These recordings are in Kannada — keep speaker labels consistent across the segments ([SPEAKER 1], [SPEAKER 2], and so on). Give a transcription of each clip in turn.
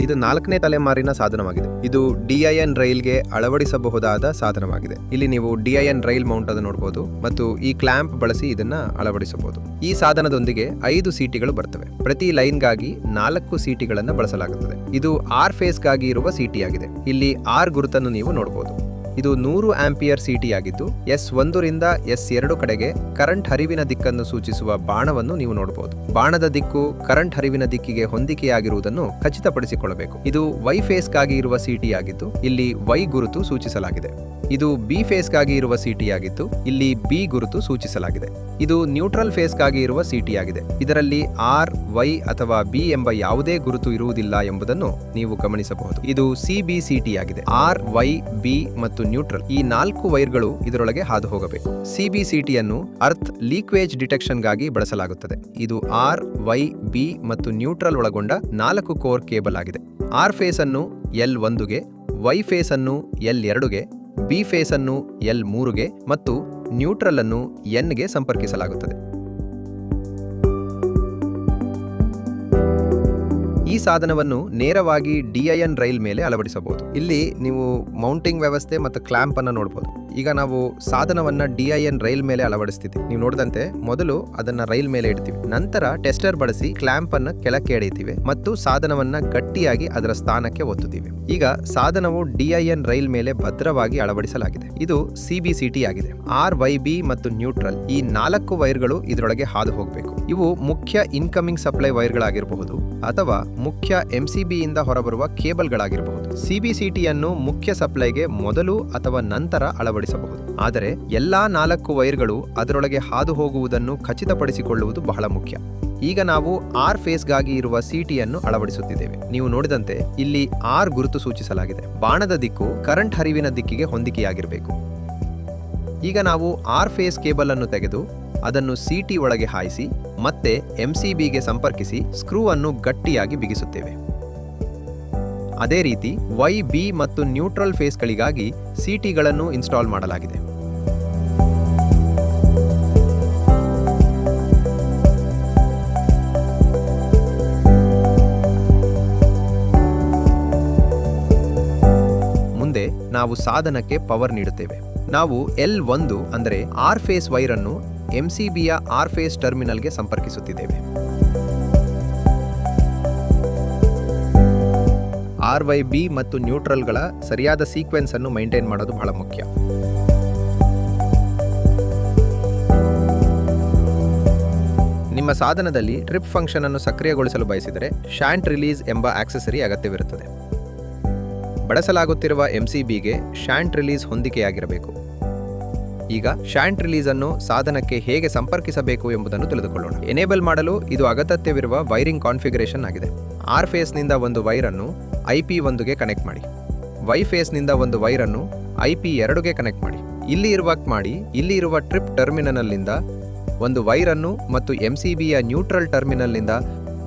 [SPEAKER 1] ಇದು 4ನೇ ತಲೆಮಾರಿನ ಸಾಧನವಾಗಿದೆ. ಇದು DIN ರೈಲ್ಗೆ ಅಳವಡಿಸಬಹುದಾದ ಸಾಧನವಾಗಿದೆ. ಇಲ್ಲಿ ನೀವು DIN ರೈಲ್ ಮೌಂಟ್ ಅನ್ನು ನೋಡಬಹುದು ಮತ್ತು ಈ ಕ್ಲಾಂಪ್ ಬಳಸಿ ಇದನ್ನ ಅಳವಡಿಸಬಹುದು. ಈ ಸಾಧನದೊಂದಿಗೆ 5 ಸೀಟಿಗಳು ಬರ್ತವೆ. ಪ್ರತಿ ಲೈನ್ಗಾಗಿ 4 ಸೀಟಿಗಳನ್ನು ಬಳಸಲಾಗುತ್ತದೆ. ಇದು R ಫೇಸ್ಗಾಗಿ ಇರುವ ಸೀಟಿ ಆಗಿದೆ. ಇಲ್ಲಿ R ಗುರುತನ್ನು ನೀವು ನೋಡಬಹುದು. ಇದು 100 ಆಂಪಿಯರ್ ಸಿಟಿ ಆಗಿದ್ದು S1 ರಿಂದ S2 ಕಡೆಗೆ ಕರೆಂಟ್ ಹರಿವಿನ ದಿಕ್ಕನ್ನು ಸೂಚಿಸುವ ಬಾಣವನ್ನು ನೀವು ನೋಡಬಹುದು. ಬಾಣದ ದಿಕ್ಕು ಕರೆಂಟ್ ಹರಿವಿನ ದಿಕ್ಕಿಗೆ ಹೊಂದಿಕೆಯಾಗಿರುವುದನ್ನು ಖಚಿತಪಡಿಸಿಕೊಳ್ಳಬೇಕು. ಇದು Y ಫೇಸ್ಗಾಗಿ ಇರುವ ಸಿಟಿ ಆಗಿದ್ದು ಇಲ್ಲಿ Y ಗುರುತು ಸೂಚಿಸಲಾಗಿದೆ. ಇದು B ಫೇಸ್ಗಾಗಿ ಇರುವ ಸಿಟಿ ಆಗಿದ್ದು ಇಲ್ಲಿ B ಗುರುತು ಸೂಚಿಸಲಾಗಿದೆ. ಇದು ನ್ಯೂಟ್ರಲ್ ಫೇಸ್ಗಾಗಿ ಇರುವ ಸಿಟಿ ಆಗಿದೆ. ಇದರಲ್ಲಿ R, Y ಅಥವಾ B ಎಂಬ ಯಾವುದೇ ಗುರುತು ಇರುವುದಿಲ್ಲ ಎಂಬುದನ್ನು ನೀವು ಗಮನಿಸಬಹುದು. ಇದು CBCT ಆಗಿದೆ. R, Y, B ಮತ್ತು ನ್ಯೂಟ್ರಲ್ ಈ 4 ವೈರ್ಗಳು ಇದರೊಳಗೆ ಹಾದು ಹೋಗಬೇಕು. CBCT ಅನ್ನು ಅರ್ತ್ ಲೀಕ್ವೇಜ್ ಡಿಟೆಕ್ಷನ್ ಗಾಗಿ ಬಳಸಲಾಗುತ್ತದೆ. ಇದು R, Y, B ಮತ್ತು ನ್ಯೂಟ್ರಲ್ ಒಳಗೊಂಡ 4 ಕೋರ್ ಕೇಬಲ್ ಆಗಿದೆ. R ಫೇಸ್ ಅನ್ನು L1ಗೆ, Y ಫೇಸ್ ಅನ್ನು L2ಗೆ, B ಫೇಸ್ ಅನ್ನು L3ಗೆ ಮತ್ತು ನ್ಯೂಟ್ರಲ್ ಅನ್ನು Nಗೆ ಸಂಪರ್ಕಿಸಲಾಗುತ್ತದೆ. ಈ ಸಾಧನವನ್ನು ನೇರವಾಗಿ DIN ರೈಲ್ ಮೇಲೆ ಅಳವಡಿಸಬಹುದು. ಇಲ್ಲಿ ನೀವು ಮೌಂಟಿಂಗ್ ವ್ಯವಸ್ಥೆ ಮತ್ತು ಕ್ಲಾಂಪ್ ಅನ್ನು ನೋಡಬಹುದು. ಈಗ ನಾವು ಸಾಧನವನ್ನ DIN ರೈಲ್ ಮೇಲೆ ಅಳವಡಿಸ್ತಿದ್ದೀವಿ. ನೀವು ನೋಡಿದಂತೆ ಮೊದಲು ಅದನ್ನ ರೈಲ್ ಮೇಲೆ ಇಡ್ತೀವಿ, ನಂತರ ಟೆಸ್ಟರ್ ಬಳಸಿ ಕ್ಲಾಂಪ್ ಅನ್ನು ಕೆಳಕ್ಕೆ ಎಳೆಯುತ್ತೀವಿ ಮತ್ತು ಸಾಧನವನ್ನ ಗಟ್ಟಿಯಾಗಿ ಅದರ ಸ್ಥಾನಕ್ಕೆ ಒತ್ತುತ್ತೀವಿ. ಈಗ ಸಾಧನವು DIN ರೈಲ್ ಮೇಲೆ ಭದ್ರವಾಗಿ ಅಳವಡಿಸಲಾಗಿದೆ. ಇದು CBCT ಆಗಿದೆ. R, Y, B ಮತ್ತು ನ್ಯೂಟ್ರಲ್ ಈ 4 ವೈರ್ಗಳು ಇದರೊಳಗೆ ಹಾದು ಹೋಗಬೇಕು. ಇವು ಮುಖ್ಯ ಇನ್ಕಮಿಂಗ್ ಸಪ್ಲೈ ವೈರ್ಗಳಾಗಿರಬಹುದು ಅಥವಾ ಮುಖ್ಯ MCB ಇಂದ ಹೊರಬರುವ ಕೇಬಲ್ಗಳಾಗಿರಬಹುದು. CBCT ಅನ್ನು ಮುಖ್ಯ ಸಪ್ಲೈಗೆ ಮೊದಲು ಅಥವಾ ನಂತರ ಅಳವಡಿಸಬಹುದು. ಆದರೆ ಎಲ್ಲಾ 4 ವೈರ್ಗಳು ಅದರೊಳಗೆ ಹಾದು ಹೋಗುವುದನ್ನು ಖಚಿತಪಡಿಸಿಕೊಳ್ಳುವುದು ಬಹಳ ಮುಖ್ಯ. ಈಗ ನಾವು R ಫೇಸ್ಗಾಗಿ ಇರುವ ಸಿಟಿಯನ್ನು ಅಳವಡಿಸುತ್ತಿದ್ದೇವೆ. ನೀವು ನೋಡಿದಂತೆ ಇಲ್ಲಿ R ಗುರುತು ಸೂಚಿಸಲಾಗಿದೆ. ಬಾಣದ ದಿಕ್ಕು ಕರೆಂಟ್ ಹರಿವಿನ ದಿಕ್ಕಿಗೆ ಹೊಂದಿಕೆಯಾಗಿರಬೇಕು. ಈಗ ನಾವು R ಫೇಸ್ ಕೇಬಲ್ ಅನ್ನು ತೆಗೆದು ಅದನ್ನು ಸಿಟಿ ಒಳಗೆ ಹಾಯಿಸಿ ಮತ್ತೆ MCBಗೆ ಸಂಪರ್ಕಿಸಿ ಸ್ಕ್ರೂ ಅನ್ನು ಗಟ್ಟಿಯಾಗಿ ಬಿಗಿಸುತ್ತೇವೆ. ಅದೇ ರೀತಿ Y, B ಮತ್ತು ನ್ಯೂಟ್ರಲ್ ಫೇಸ್ಗಳಿಗಾಗಿ ಸಿಟಿಗಳನ್ನು ಇನ್ಸ್ಟಾಲ್ ಮಾಡಲಾಗಿದೆ. ಮುಂದೆ ನಾವು ಸಾಧನಕ್ಕೆ ಪವರ್ ನೀಡುತ್ತೇವೆ. ನಾವು L1 ಅಂದರೆ R ಫೇಸ್ ವೈರ್ ಅನ್ನು MCBಯ R ಫೇಸ್ ಟರ್ಮಿನಲ್ಗೆ ಸಂಪರ್ಕಿಸುತ್ತಿದ್ದೇವೆ. R, Y, B ಮತ್ತು ನ್ಯೂಟ್ರಲ್ಗಳ ಸರಿಯಾದ ಸೀಕ್ವೆನ್ಸ್ ಅನ್ನು ಮೈಂಟೈನ್ ಮಾಡೋದು ಬಹಳ ಮುಖ್ಯ. ನಿಮ್ಮ ಸಾಧನದಲ್ಲಿ ಟ್ರಿಪ್ ಫಂಕ್ಷನ್ ಅನ್ನು ಸಕ್ರಿಯಗೊಳಿಸಲು ಬಯಸಿದರೆ ಶಾಂಟ್ ರಿಲೀಸ್ ಎಂಬ ಆಕ್ಸೆಸರಿ ಅಗತ್ಯವಿರುತ್ತದೆ. ಬಳಸಲಾಗುತ್ತಿರುವ MCBಗೆ ಶಾಂಟ್ ರಿಲೀಸ್ ಹೊಂದಿಕೆಯಾಗಿರಬೇಕು. ಈಗ ಶಾಂಟ್ ರಿಲೀಸ್ ಅನ್ನು ಸಾಧನಕ್ಕೆ ಹೇಗೆ ಸಂಪರ್ಕಿಸಬೇಕು ಎಂಬುದನ್ನು ತಿಳಿದುಕೊಳ್ಳೋಣ. ಎನೇಬಲ್ ಮಾಡಲು ಇದು ಅಗತ್ಯವಿರುವ ವೈರಿಂಗ್ ಕಾನ್ಫಿಗರೇಷನ್ ಆಗಿದೆ. R ಫೇಸ್ನಿಂದ ಒಂದು ವೈರ್ ಅನ್ನು IP1ಗೆ ಕನೆಕ್ಟ್ ಮಾಡಿ. Y ಫೇಸ್ನಿಂದ ಒಂದು ವೈರ್ ಅನ್ನು IP2ಗೆ ಕನೆಕ್ಟ್ ಮಾಡಿ. ಇಲ್ಲಿ ಇರುವ ಟ್ರಿಪ್ ಟರ್ಮಿನಲ್ನಿಂದ ಒಂದು ವೈರ್ ಅನ್ನು ಮತ್ತು MCBಯ ನ್ಯೂಟ್ರಲ್ ಟರ್ಮಿನಲ್ನಿಂದ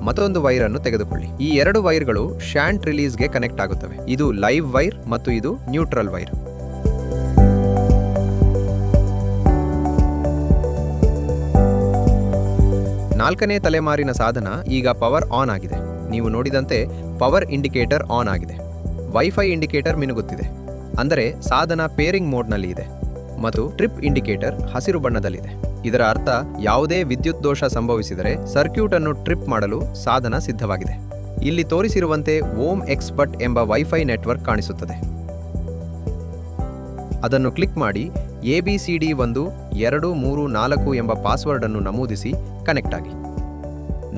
[SPEAKER 1] ಮತ್ತೊಂದು ವೈರ್ ಅನ್ನು ತೆಗೆದುಕೊಳ್ಳಿ. ಈ 2 ವೈರ್ಗಳು ಶಾಂಟ್ ರಿಲೀಸ್ಗೆ ಕನೆಕ್ಟ್ ಆಗುತ್ತವೆ. ಇದು ಲೈವ್ ವೈರ್ ಮತ್ತು ಇದು ನ್ಯೂಟ್ರಲ್ ವೈರ್. ನಾಲ್ಕನೇ ತಲೆಮಾರಿನ ಸಾಧನ ಈಗ ಪವರ್ ಆನ್ ಆಗಿದೆ. ನೀವು ನೋಡಿದಂತೆ ಪವರ್ ಇಂಡಿಕೇಟರ್ ಆನ್ ಆಗಿದೆ. ವೈಫೈ ಇಂಡಿಕೇಟರ್ ಮಿನುಗುತ್ತಿದೆ, ಅಂದರೆ ಸಾಧನ ಪೇರಿಂಗ್ ಮೋಡ್ನಲ್ಲಿ ಇದೆ ಮತ್ತು ಟ್ರಿಪ್ ಇಂಡಿಕೇಟರ್ ಹಸಿರು ಬಣ್ಣದಲ್ಲಿದೆ. ಇದರ ಅರ್ಥ ಯಾವುದೇ ವಿದ್ಯುತ್ ದೋಷ ಸಂಭವಿಸಿದರೆ ಸರ್ಕ್ಯೂಟ್ ಅನ್ನು ಟ್ರಿಪ್ ಮಾಡಲು ಸಾಧನ ಸಿದ್ಧವಾಗಿದೆ. ಇಲ್ಲಿ ತೋರಿಸಿರುವಂತೆ ಓಮ್ ಎಕ್ಸ್ಪರ್ಟ್ ಎಂಬ ವೈಫೈ ನೆಟ್ವರ್ಕ್ ಕಾಣಿಸುತ್ತದೆ. ಅದನ್ನು ಕ್ಲಿಕ್ ಮಾಡಿ ABCD1 2 3 4 ಎಂಬ ಪಾಸ್ವರ್ಡ್ ಅನ್ನು ನಮೂದಿಸಿ ಕನೆಕ್ಟ್ ಆಗಿ.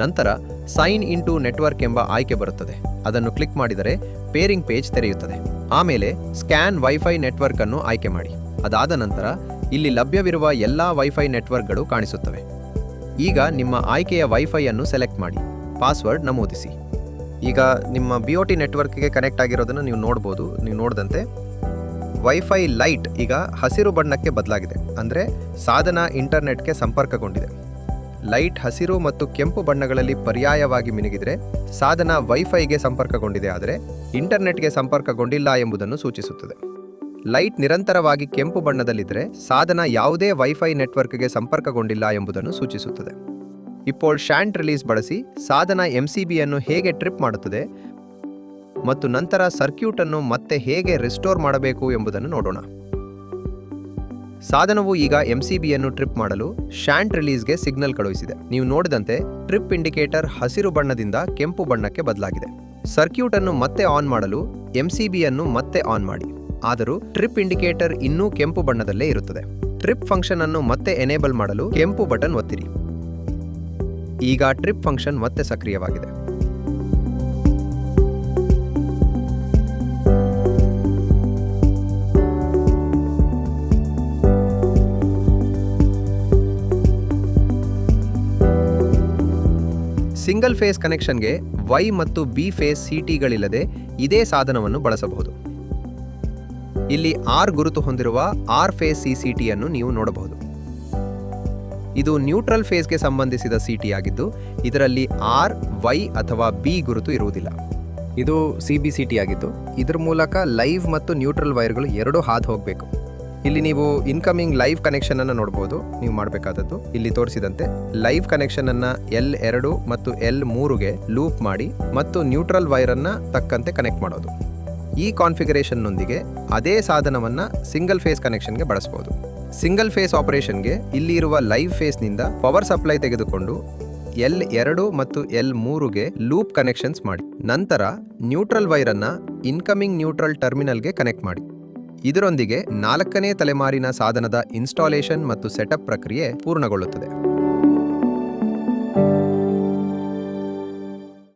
[SPEAKER 1] ನಂತರ ಸೈನ್ ಇನ್ ಟು ನೆಟ್ವರ್ಕ್ ಎಂಬ ಆಯ್ಕೆ ಬರುತ್ತದೆ. ಅದನ್ನು ಕ್ಲಿಕ್ ಮಾಡಿದರೆ ಪೇರಿಂಗ್ ಪೇಜ್ ತೆರೆಯುತ್ತದೆ. ಆಮೇಲೆ ಸ್ಕ್ಯಾನ್ ವೈಫೈ ನೆಟ್ವರ್ಕ್ ಅನ್ನು ಆಯ್ಕೆ ಮಾಡಿ. ಅದಾದ ನಂತರ ಇಲ್ಲಿ ಲಭ್ಯವಿರುವ ಎಲ್ಲಾ ವೈಫೈ ನೆಟ್ವರ್ಕ್ಗಳು ಕಾಣಿಸುತ್ತವೆ. ಈಗ ನಿಮ್ಮ ಆಯ್ಕೆಯ ವೈಫೈ ಅನ್ನು ಸೆಲೆಕ್ಟ್ ಮಾಡಿ, ಪಾಸ್ವರ್ಡ್ ನಮೂದಿಸಿ. ಈಗ ನಿಮ್ಮ BOT ನೆಟ್ವರ್ಕ್ಗೆ ಕನೆಕ್ಟ್ ಆಗಿರೋದನ್ನು ನೀವು ನೋಡ್ಬೋದು. ನೀವು ನೋಡಿದಂತೆ ವೈಫೈ ಲೈಟ್ ಈಗ ಹಸಿರು ಬಣ್ಣಕ್ಕೆ ಬದಲಾಗಿದೆ, ಅಂದರೆ ಸಾಧನ ಇಂಟರ್ನೆಟ್ಗೆ ಸಂಪರ್ಕಗೊಂಡಿದೆ. ಲೈಟ್ ಹಸಿರು ಮತ್ತು ಕೆಂಪು ಬಣ್ಣಗಳಲ್ಲಿ ಪರ್ಯಾಯವಾಗಿ ಮಿನುಗಿದರೆ ಸಾಧನ ವೈಫೈಗೆ ಸಂಪರ್ಕಗೊಂಡಿದೆ, ಆದರೆ ಇಂಟರ್ನೆಟ್ಗೆ ಸಂಪರ್ಕಗೊಂಡಿಲ್ಲ ಎಂಬುದನ್ನು ಸೂಚಿಸುತ್ತದೆ. ಲೈಟ್ ನಿರಂತರವಾಗಿ ಕೆಂಪು ಬಣ್ಣದಲ್ಲಿದ್ದರೆ ಸಾಧನ ಯಾವುದೇ ವೈಫೈ ನೆಟ್ವರ್ಕ್ಗೆ ಸಂಪರ್ಕಗೊಂಡಿಲ್ಲ ಎಂಬುದನ್ನು ಸೂಚಿಸುತ್ತದೆ. ഇപ്പോൾ ಶಾಂಟ್ ರಿಲೀಸ್ ಬಳಸಿ ಸಾಧನ MCBಯನ್ನು ಹೇಗೆ ಟ್ರಿಪ್ ಮಾಡುತ್ತದೆ ಮತ್ತು ನಂತರ ಸರ್ಕ್ಯೂಟ್ ಅನ್ನು ಮತ್ತೆ ಹೇಗೆ ರಿಸ್ಟೋರ್ ಮಾಡಬೇಕು ಎಂಬುದನ್ನು ನೋಡೋಣ. ಸಾಧನವು ಈಗ MCBಯನ್ನು ಟ್ರಿಪ್ ಮಾಡಲು ಶಾಂಟ್ ರಿಲೀಸ್ಗೆ ಸಿಗ್ನಲ್ ಕಳುಹಿಸಿದೆ. ನೀವು ನೋಡಿದಂತೆ ಟ್ರಿಪ್ ಇಂಡಿಕೇಟರ್ ಹಸಿರು ಬಣ್ಣದಿಂದ ಕೆಂಪು ಬಣ್ಣಕ್ಕೆ ಬದಲಾಗಿದೆ. ಸರ್ಕ್ಯೂಟ್ ಅನ್ನು ಮತ್ತೆ ಆನ್ ಮಾಡಲು MCBಯನ್ನು ಮತ್ತೆ ಆನ್ ಮಾಡಿ. ಆದರೂ ಟ್ರಿಪ್ ಇಂಡಿಕೇಟರ್ ಇನ್ನೂ ಕೆಂಪು ಬಣ್ಣದಲ್ಲೇ ಇರುತ್ತದೆ. ಟ್ರಿಪ್ ಫಂಕ್ಷನ್ ಅನ್ನು ಮತ್ತೆ ಎನೇಬಲ್ ಮಾಡಲು ಕೆಂಪು ಬಟನ್ ಒತ್ತಿರಿ. ಈಗ ಟ್ರಿಪ್ ಫಂಕ್ಷನ್ ಮತ್ತೆ ಸಕ್ರಿಯವಾಗಿದೆ. ಸಿಂಗಲ್ ಫೇಸ್ ಕನೆಕ್ಷನ್ಗೆ Y ಮತ್ತು B ಫೇಸ್ CTಗಳಿಲ್ಲದೆ ಇದೇ ಸಾಧನವನ್ನು ಬಳಸಬಹುದು. ಇಲ್ಲಿ R ಗುರುತು ಹೊಂದಿರುವ R ಫೇಸ್ CCT ಅನ್ನು ನೀವು ನೋಡಬಹುದು. ಇದು ನ್ಯೂಟ್ರಲ್ ಫೇಸ್ಗೆ ಸಂಬಂಧಿಸಿದ CT ಆಗಿದ್ದು ಇದರಲ್ಲಿ R, Y ಅಥವಾ B ಗುರುತು ಇರುವುದಿಲ್ಲ. ಇದು CBCT ಆಗಿದ್ದು ಇದರ ಮೂಲಕ ಲೈವ್ ಮತ್ತು ನ್ಯೂಟ್ರಲ್ ವೈರ್ಗಳು ಎರಡೂ ಹಾದು ಹೋಗಬೇಕು. ಇಲ್ಲಿ ನೀವು ಇನ್ಕಮಿಂಗ್ ಲೈವ್ ಕನೆಕ್ಷನ್ ಅನ್ನು ನೋಡಬಹುದು. ನೀವು ಮಾಡಬೇಕಾದದ್ದು ಇಲ್ಲಿ ತೋರಿಸಿದಂತೆ ಲೈವ್ ಕನೆಕ್ಷನ್ ಅನ್ನ L2 ಮತ್ತು L3ಗೆ ಲೂಪ್ ಮಾಡಿ ಮತ್ತು ನ್ಯೂಟ್ರಲ್ ವೈರ್ ಅನ್ನ ತಕ್ಕಂತೆ ಕನೆಕ್ಟ್ ಮಾಡೋದು. ಈ ಕಾನ್ಫಿಗರೇಷನ್ನೊಂದಿಗೆ ಅದೇ ಸಾಧನವನ್ನ ಸಿಂಗಲ್ ಫೇಸ್ ಕನೆಕ್ಷನ್ಗೆ ಬಳಸಬಹುದು. ಸಿಂಗಲ್ ಫೇಸ್ ಆಪರೇಷನ್ಗೆ ಇಲ್ಲಿ ಇರುವ ಲೈವ್ ಫೇಸ್ನಿಂದ ಪವರ್ ಸಪ್ಲೈ ತೆಗೆದುಕೊಂಡು L2 ಮತ್ತು L3ಗೆ ಲೂಪ್ ಕನೆಕ್ಷನ್ಸ್ ಮಾಡಿ. ನಂತರ ನ್ಯೂಟ್ರಲ್ ವೈರ್ ಅನ್ನ ಇನ್ಕಮಿಂಗ್ ನ್ಯೂಟ್ರಲ್ ಟರ್ಮಿನಲ್ಗೆ ಕನೆಕ್ಟ್ ಮಾಡಿ. ಇದರೊಂದಿಗೆ 4ನೇ ತಲೆಮಾರಿನ ಸಾಧನದ ಇನ್ಸ್ಟಾಲೇಷನ್ ಮತ್ತು ಸೆಟಪ್ ಪ್ರಕ್ರಿಯೆ ಪೂರ್ಣಗೊಳ್ಳುತ್ತದೆ.